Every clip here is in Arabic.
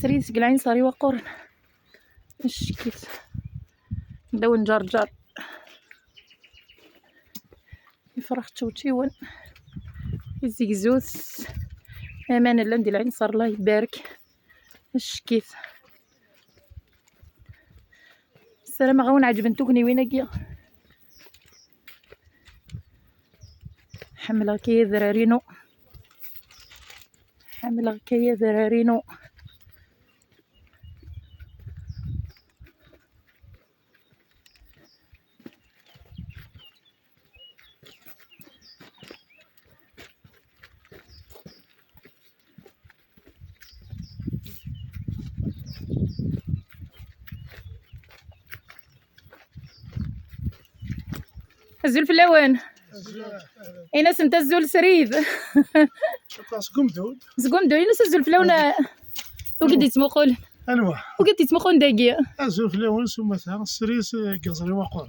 سريت قلعين صاري وقرن اش كيف نداو نجرجر يفرخ تشوتشيون يزيكزوث امان الله ندير العين صار الله يبارك اش كيف السلام غون عجبنتوكني ويناكيا حمله كي ذرارينو حمله كي ذرارينو الزول في اللوان ايناس انت الزول سريد زقمدو ايناس الزول في اللون وقد يتمقل الوا وقد يتمقل داقيا الزول في اللون سمتها السريس قصري وقور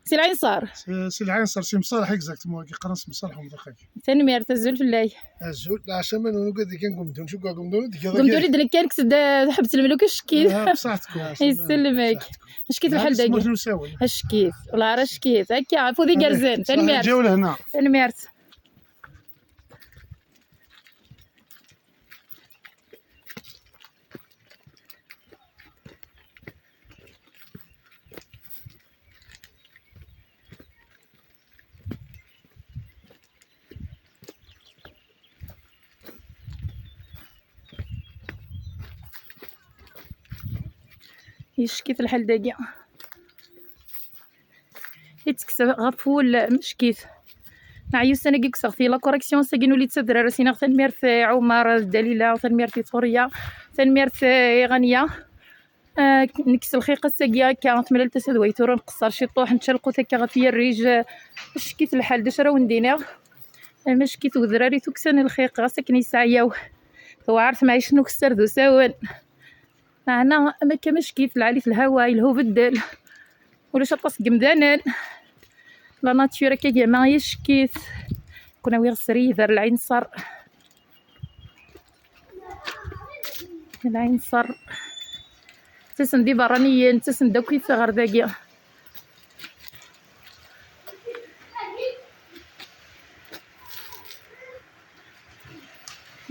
سي العين صار سي العين صار سي مصالح اكزاكتومون كي قرنص مصالحهم دقيق ثاني ميرت الزول في الله الزول العشاء من ونقعد كان قمدون شو قمدون قمدو لي درك كان كسد حبس الملوك اش كيف بصحتكم يسلمك اش كيف الحال داقي اش كيف والله راه اش كيف هكا عفو ذي قرزان ثاني ميرت جاو لهنا ثاني ميرت يشكي في الحال داقي يتكسب غفول مش كيف نعيوس انا كيك صغتي لا كوريكسيون ساكينو لي تصدر راسينا ثنميرت عمر الدليله ثنميرت فوريا ثنميرت غنيه نكس الخيقه ساقيا كانت ملال تسد ويتور نقصر شي طوح نتشلقو تكا غفيا الريج اش كيف الحال داش راه وندينا مش كيف وذراري توكسان الخيق غاسكني سعياو هو عارف معي شنو كسر ذو ساون معنا ما كماش كيف العالي في الهواء الهو بدل ولا شطاس قمدانان لا ناتيورا كي ما يشكيث كنا ويغ سريذر العين صار العين صار تسن دي برانيين تسن داو كيف غير داقيا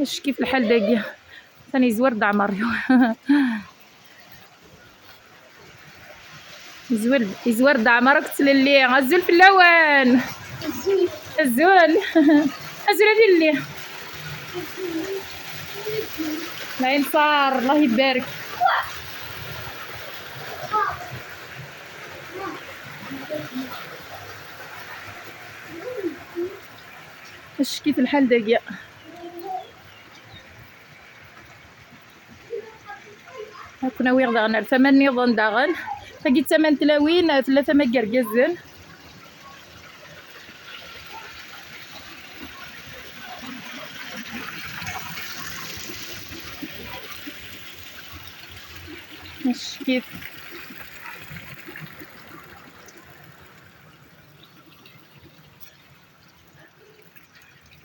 اش كيف الحال داقيا ثاني زوار دع ماريو يزور دع مركت للي غزول في اللوان الزول الزول هذه اللي العين صار الله يبارك اش كيف الحال داقيا كنا ويغ داغنا الثمن نظن داغن فقيت ثمن تلاوين ثلاثة ما قرقزن اش كيف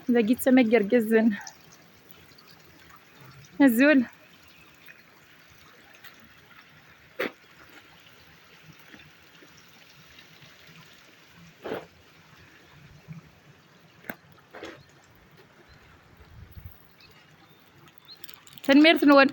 لقيت ما قرقزن الزول تنمير ثنون